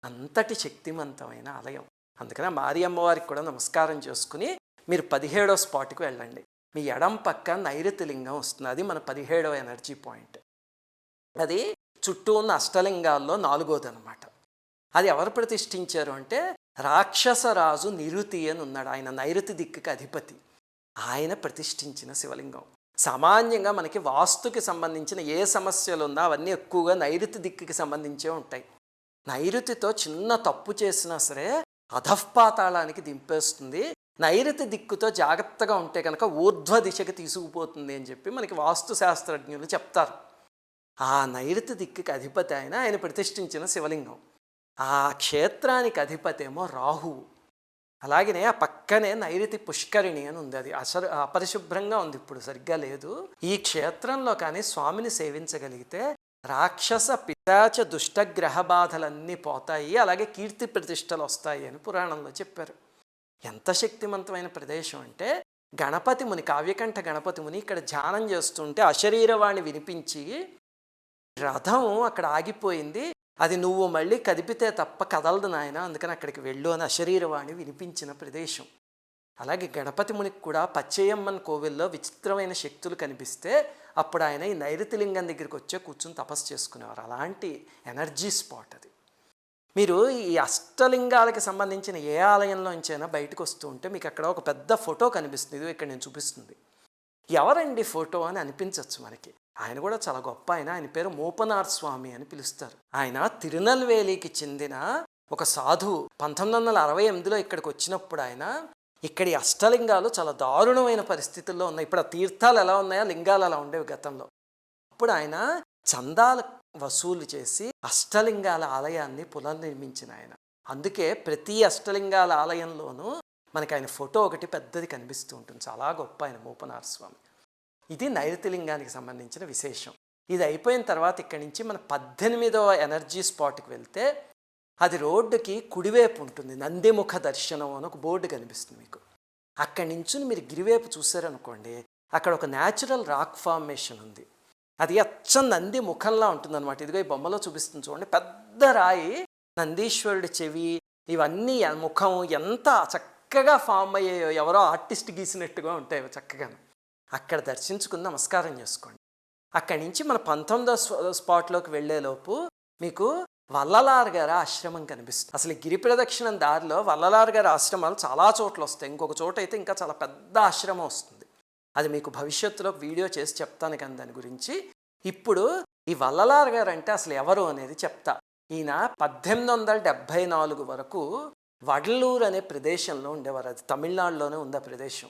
అంతటి శక్తివంతమైన ఆలయం. అందుకని మారి అమ్మవారికి కూడా నమస్కారం చేసుకుని మీరు 17వ స్పాట్కి వెళ్ళండి. మీ ఎడం పక్క నైరుతి లింగం వస్తుంది, అది మన 17వ ఎనర్జీ పాయింట్. అది చుట్టూ ఉన్న అష్టలింగాల్లో 4వది అనమాట. అది ఎవరు ప్రతిష్ఠించారు అంటే రాక్షసరాజు నిరుతి అని ఉన్నాడు, ఆయన నైరుతి దిక్కుకి అధిపతి. ఆయన ప్రతిష్ఠించిన శివలింగం. సామాన్యంగా మనకి వాస్తుకి సంబంధించిన ఏ సమస్యలు ఉన్నా అవన్నీ ఎక్కువగా నైరుతి దిక్కుకి సంబంధించే ఉంటాయి. నైరుతితో చిన్న తప్పు చేసినా సరే అధఃపాతాళానికి దింపేస్తుంది. నైరుతి దిక్కుతో జాగ్రత్తగా ఉంటే కనుక ఊర్ధ్వ దిశకి తీసుకుపోతుంది అని చెప్పి మనకి వాస్తు శాస్త్రజ్ఞులు చెప్తారు. ఆ నైరుతి దిక్కుకి అధిపతి ఆయన ప్రతిష్ఠించిన శివలింగం. ఆ క్షేత్రానికి అధిపతి ఏమో రాహువు. అలాగనే ఆ పక్కనే నైరుతి పుష్కరిణి అని ఉంది, అది అపరిశుభ్రంగా ఉంది, ఇప్పుడు సరిగ్గా లేదు. ఈ క్షేత్రంలో కానీ స్వామిని సేవించగలిగితే రాక్షస పిశాచ దుష్టగ్రహ బాధలన్నీ పోతాయి, అలాగే కీర్తి ప్రతిష్టలు వస్తాయి అని పురాణంలో చెప్పారు. ఎంత శక్తివంతమైన ప్రదేశం అంటే గణపతి ముని, కావ్యకంఠ గణపతి ముని ఇక్కడ ధ్యానం చేస్తుంటే అశరీరవాణి వినిపించి రథం అక్కడ ఆగిపోయింది, అది నువ్వు మళ్ళీ కదిపితే తప్ప కదలదు నాయన, అందుకని అక్కడికి వెళ్ళు అని అశరీరవాణి వినిపించిన ప్రదేశం. అలాగే గణపతి మునికి కూడా పచ్చయ్యమ్మన్ కోవిల్లో విచిత్రమైన శక్తులు కనిపిస్తే అప్పుడు ఆయన ఈ నైరుతి లింగం దగ్గరికి వచ్చే కూర్చుని తపస్సు చేసుకునేవారు. అలాంటి ఎనర్జీ స్పాట్ అది. మీరు ఈ అష్టలింగాలకి సంబంధించిన ఏ ఆలయంలోంచైనా బయటకు వస్తూ ఉంటే మీకు అక్కడ ఒక పెద్ద ఫోటో కనిపిస్తుంది, ఇది ఇక్కడ నేను చూపిస్తుంది. ఎవరండి ఫోటో అని అనిపించవచ్చు మనకి. ఆయన కూడా చాలా గొప్ప ఆయన పేరు మూపనార్ స్వామి అని పిలుస్తారు. ఆయన తిరునల్వేలికి చెందిన ఒక సాధువు. 1968లో ఇక్కడికి వచ్చినప్పుడు ఆయన ఇక్కడి అష్టలింగాలు చాలా దారుణమైన పరిస్థితుల్లో ఉన్నాయి. ఇప్పుడు ఆ తీర్థాలు ఎలా ఉన్నాయో లింగాలు అలా ఉండేవి గతంలో. అప్పుడు ఆయన చందాలు వసూలు చేసి అష్టలింగాల ఆలయాన్ని పునర్నిర్మించిన ఆయన. అందుకే ప్రతి అష్టలింగాల ఆలయంలోనూ మనకి ఆయన ఫోటో ఒకటి పెద్దది కనిపిస్తూ ఉంటుంది. చాలా గొప్ప ఆయన మూపనార్ స్వామి. ఇది నైరుతి లింగానికి సంబంధించిన విశేషం. ఇది అయిపోయిన తర్వాత ఇక్కడి నుంచి మన 18వ ఎనర్జీ స్పాట్కి వెళ్తే అది రోడ్డుకి కుడివైపు ఉంటుంది. నందిముఖ దర్శనం అని ఒక బోర్డు కనిపిస్తుంది మీకు. అక్కడి నుంచి మీరు గిరివైపు చూసారనుకోండి, అక్కడ ఒక న్యాచురల్ రాక్ ఫార్మేషన్ ఉంది. అది అచ్చం నంది ముఖంలా ఉంటుందన్నమాట. ఇదిగో ఈ బొమ్మలో చూపిస్తుంది చూడండి, పెద్ద రాయి, నందీశ్వరుడి చెవి, ఇవన్నీ ముఖం ఎంత చక్కగా ఫామ్ అయ్యాయో, ఎవరో ఆర్టిస్ట్ గీసినట్టుగా ఉంటాయో చక్కగా. అక్కడ దర్శించుకుని నమస్కారం చేసుకోండి. అక్కడి నుంచి మన 19వ స్పాట్లోకి వెళ్ళేలోపు మీకు వల్లలార్ గారి ఆశ్రమం కనిపిస్తుంది. అసలు గిరి ప్రదక్షిణం దారిలో వల్లలార్ గారి ఆశ్రమాలు చాలా చోట్ల వస్తాయి. ఇంకొక చోట అయితే ఇంకా చాలా పెద్ద ఆశ్రమం వస్తుంది. అది మీకు భవిష్యత్తులో వీడియో చేసి చెప్తాను కానీ దాని గురించి. ఇప్పుడు ఈ వల్లలార్ గారు అంటే అసలు ఎవరు అనేది చెప్తా. ఈయన 1874 వరకు వడలూరు అనే ప్రదేశంలో ఉండేవారు. అది తమిళనాడులోనే ఉంది ఆ ప్రదేశం.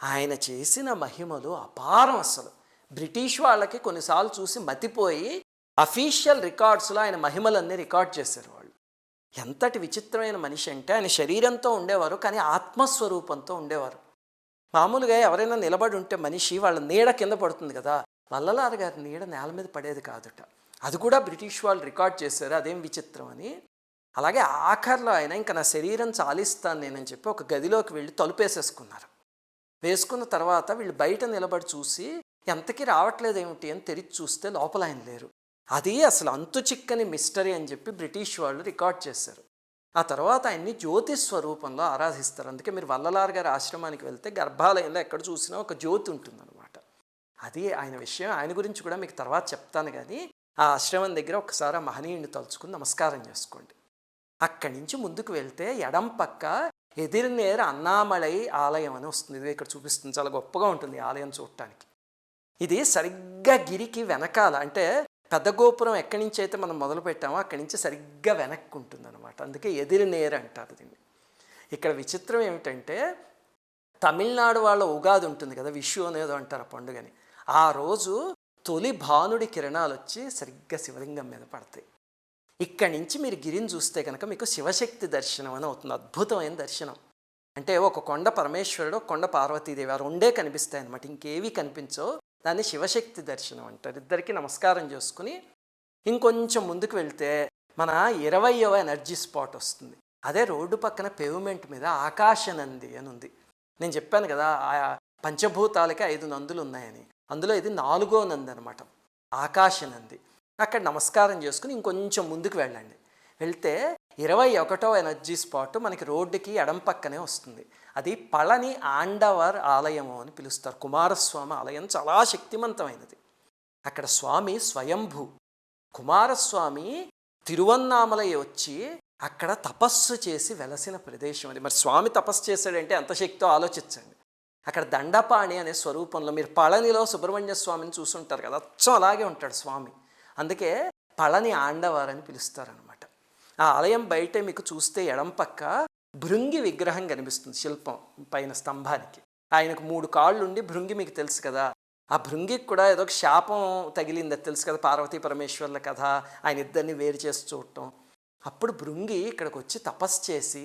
ఆయన చేసిన మహిమలు అపారం అసలు. బ్రిటిష్ వాళ్ళకి కొన్నిసార్లు చూసి మతిపోయి అఫీషియల్ రికార్డ్స్లో ఆయన మహిమలన్నీ రికార్డ్ చేశారు వాళ్ళు. ఎంతటి విచిత్రమైన మనిషి అంటే ఆయన శరీరంతో ఉండేవారు కానీ ఆత్మస్వరూపంతో ఉండేవారు. మామూలుగా ఎవరైనా నిలబడి ఉంటే మనిషి వాళ్ళ నీడ కింద పడుతుంది కదా, వల్లలారు గారి నీడ నేల మీద పడేది కాదుట. అది కూడా బ్రిటిష్ వాళ్ళు రికార్డ్ చేశారు, అదేం విచిత్రం అని. అలాగే ఆఖరిలో ఆయన ఇంకా నా శరీరం చాలిస్తాను నేనని చెప్పి ఒక గదిలోకి వెళ్ళి తలుపేసేసుకున్నారు. వేసుకున్న తర్వాత వీళ్ళు బయట నిలబడి చూసి ఎంతకీ రావట్లేదు ఏమిటి అని తెరిచి చూస్తే లోపల ఆయన లేరు. అది అసలు అంతు చిక్కని మిస్టరీ అని చెప్పి బ్రిటిష్ వాళ్ళు రికార్డ్ చేశారు. ఆ తర్వాత ఆయన్ని జ్యోతి స్వరూపంలో ఆరాధిస్తారు. అందుకే మీరు వల్లలారు గారి ఆశ్రమానికి వెళ్తే గర్భాలయంలో ఎక్కడ చూసినా ఒక జ్యోతి ఉంటుందన్నమాట. అది ఆయన విషయం. ఆయన గురించి కూడా మీకు తర్వాత చెప్తాను. కానీ ఆ ఆశ్రమం దగ్గర ఒకసారి ఆ మహనీయుడిని తలుచుకుని నమస్కారం చేసుకోండి. అక్కడి నుంచి ముందుకు వెళ్తే ఎడం పక్క ఎదిరినేరు అన్నామలై ఆలయం అని వస్తుంది. ఇది ఇక్కడ చూపిస్తుంది, చాలా గొప్పగా ఉంటుంది ఆలయం చూడటానికి. ఇది సరిగ్గా గిరికి వెనకాల, అంటే పెద్ద గోపురం ఎక్కడి నుంచి అయితే మనం మొదలు పెట్టామో అక్కడి నుంచి సరిగ్గా వెనక్కి ఉంటుంది అనమాట. అందుకే ఎదిరినేరు అంటారు దీన్ని. ఇక్కడ విచిత్రం ఏమిటంటే తమిళనాడు వాళ్ళ ఉగాది ఉంటుంది కదా, విషు అనేదో అంటారు ఆ పండుగని. ఆ రోజు తొలి భానుడి కిరణాలు వచ్చి సరిగ్గా శివలింగం మీద పడతాయి. ఇక్కడి నుంచి మీరు గిరిని చూస్తే కనుక మీకు శివశక్తి దర్శనం అని అవుతుంది. అద్భుతమైన దర్శనం. అంటే ఒక కొండ పరమేశ్వరుడు, ఒక కొండ పార్వతీదేవి, ఆ రెండే కనిపిస్తాయి అన్నమాట, ఇంకేవి కనిపించవు. దాన్ని శివశక్తి దర్శనం అంటారు. ఇద్దరికి నమస్కారం చేసుకుని ఇంకొంచెం ముందుకు వెళ్తే మన 20వ ఎనర్జీ స్పాట్ వస్తుంది. అదే రోడ్డు పక్కన పేవ్మెంట్ మీద ఆకాశనంది అని ఉంది. నేను చెప్పాను కదా ఆ పంచభూతాలకి 5 నందులు ఉన్నాయని, అందులో ఇది 4వ నంది అనమాట, ఆకాశనంది. అక్కడ నమస్కారం చేసుకుని ఇంకొంచెం ముందుకు వెళ్ళండి. వెళ్తే 21వ ఎనర్జీ స్పాట్ మనకి రోడ్డుకి ఎడం పక్కనే వస్తుంది. అది పళని ఆండవర్ ఆలయము అని పిలుస్తారు. కుమారస్వామి ఆలయం చాలా శక్తివంతమైనది. అక్కడ స్వామి స్వయంభూ. కుమారస్వామి తిరువన్నామలై వచ్చి అక్కడ తపస్సు చేసి వెలసిన ప్రదేశం అది. మరి స్వామి తపస్సు చేశాడంటే ఎంత శక్తో ఆలోచించండి. అక్కడ దండపాణి అనే స్వరూపంలో, మీరు పళనిలో సుబ్రహ్మణ్య స్వామిని చూసుంటారు కదా, అచ్చం అలాగే ఉంటాడు స్వామి. అందుకే పళని ఆండవార్ అని పిలుస్తారనమాట. ఆ ఆలయం బయటే మీకు చూస్తే ఎడం పక్క భృంగి విగ్రహం కనిపిస్తుంది, శిల్పం పైన స్తంభానికి. ఆయనకు 3 కాళ్ళు ఉండి భృంగి మీకు తెలుసు కదా, ఆ భృంగికి కూడా ఏదో ఒక శాపం తగిలింది, అది తెలుసు కదా, పార్వతీ పరమేశ్వర్ల కథ, ఆయన ఇద్దరిని వేరు చేసి చూడటం. అప్పుడు భృంగి ఇక్కడికి వచ్చి తపస్సు చేసి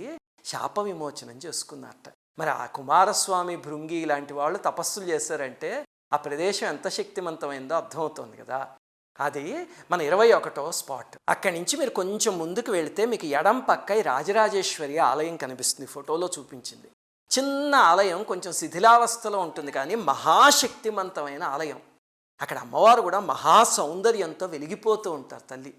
శాప విమోచనం చేసుకున్నట్ట. మరి ఆ కుమారస్వామి, భృంగి ఇలాంటి వాళ్ళు తపస్సులు చేశారంటే ఆ ప్రదేశం ఎంత శక్తివంతమైందో అర్థమవుతుంది కదా. అది మన 21వ స్పాట్. అక్కడి నుంచి మీరు కొంచెం ముందుకు వెళితే మీకు ఎడం పక్క ఈ రాజరాజేశ్వరి ఆలయం కనిపిస్తుంది, ఫోటోలో చూపించింది. చిన్న ఆలయం, కొంచెం శిథిలావస్థలో ఉంటుంది కానీ మహాశక్తివంతమైన ఆలయం. అక్కడ అమ్మవారు కూడా మహా సౌందర్యంతో వెలిగిపోతూ ఉంటారు తల్లి.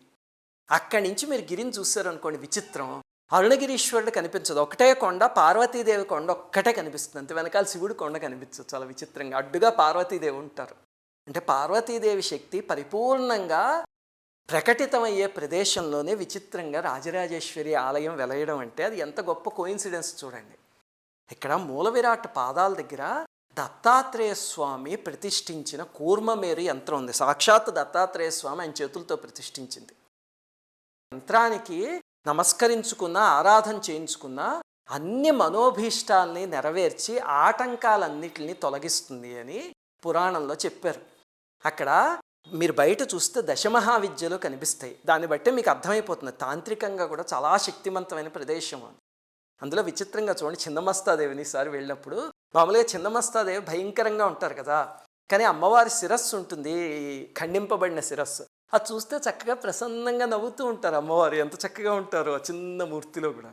అక్కడి నుంచి మీరు గిరిని చూస్తారనుకోండి, విచిత్రం, అరుణగిరీశ్వరుడు కనిపించదు, ఒకటే కొండ, పార్వతీదేవి కొండ ఒక్కటే కనిపిస్తుంది అంతే. వెనకాల శివుడు కొండ కనిపించదు, చాలా విచిత్రంగా. అడ్డుగా పార్వతీదేవి ఉంటారు. అంటే పార్వతీదేవి శక్తి పరిపూర్ణంగా ప్రకటితమయ్యే ప్రదేశంలోనే విచిత్రంగా రాజరాజేశ్వరి ఆలయం వెలయడం అంటే అది ఎంత గొప్ప కోయిన్సిడెన్స్ చూడండి. ఇక్కడ మూల విరాట్ పాదాల దగ్గర దత్తాత్రేయ స్వామి ప్రతిష్ఠించిన కూర్మమేరు యంత్రం ఉంది. సాక్షాత్ దత్తాత్రేయ స్వామి ఆయన చేతులతో ప్రతిష్ఠించింది. యంత్రానికి నమస్కరించుకున్న, ఆరాధన చేయించుకున్న అన్ని మనోభీష్టాలని నెరవేర్చి ఆటంకాలన్నిటిని తొలగిస్తుంది అని పురాణంలో చెప్పారు. అక్కడ మీరు బయట చూస్తే దశమహావిద్యలు కనిపిస్తాయి. దాన్ని బట్టి మీకు అర్థమైపోతుంది తాంత్రికంగా కూడా చాలా శక్తివంతమైన ప్రదేశం అది. అందులో విచిత్రంగా చూడండి, చిన్నమస్తాదేవిని ఈసారి వెళ్ళినప్పుడు, మామూలుగా చిన్నమస్తాదేవి భయంకరంగా ఉంటారు కదా, కానీ అమ్మవారి శిరస్సు ఉంటుంది, ఖండింపబడిన శిరస్సు, అది చూస్తే చక్కగా ప్రసన్నంగా నవ్వుతూ ఉంటారు అమ్మవారు. ఎంత చక్కగా ఉంటారు ఆ చిన్న మూర్తిలో కూడా.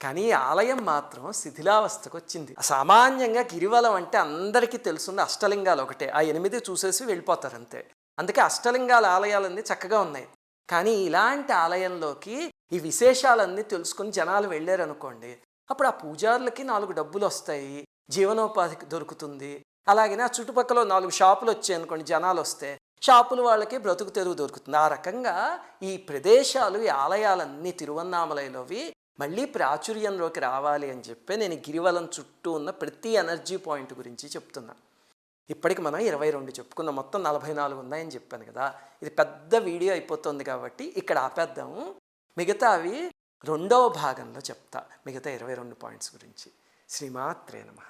కానీ ఈ ఆలయం మాత్రం శిథిలావస్థకు వచ్చింది. సామాన్యంగా గిరివలం అంటే అందరికీ తెలుసున్న అష్టలింగాలు ఒకటే, ఆ 8 చూసేసి వెళ్ళిపోతారు అంతే. అందుకే అష్టలింగాల ఆలయాలన్నీ చక్కగా ఉన్నాయి. కానీ ఇలాంటి ఆలయంలోకి ఈ విశేషాలన్నీ తెలుసుకుని జనాలు వెళ్ళారనుకోండి, అప్పుడు ఆ పూజారులకి 4 డబ్బులు వస్తాయి, జీవనోపాధికి దొరుకుతుంది. అలాగే ఆ చుట్టుపక్కల 4 షాపులు వచ్చాయి అనుకోండి, జనాలు వస్తే షాపులు వాళ్ళకి బ్రతుకు తెరువు దొరుకుతుంది. ఆ రకంగా ఈ ప్రదేశాలు, ఈ ఆలయాలన్నీ తిరువన్నామలైలోవి మళ్ళీ ప్రాచుర్యంలోకి రావాలి అని చెప్పి నేను గిరివలం చుట్టూ ఉన్న ప్రతి ఎనర్జీ పాయింట్ గురించి చెప్తున్నా. ఇప్పటికి మనం 22 చెప్పుకున్నాం, మొత్తం 44 ఉన్నాయని చెప్పాను కదా. ఇది పెద్ద వీడియో అయిపోతుంది కాబట్టి ఇక్కడ ఆపేద్దాము. మిగతావి రెండవ భాగంలో చెప్తా, మిగతా 22 పాయింట్స్ గురించి. శ్రీమాత్రే నమః.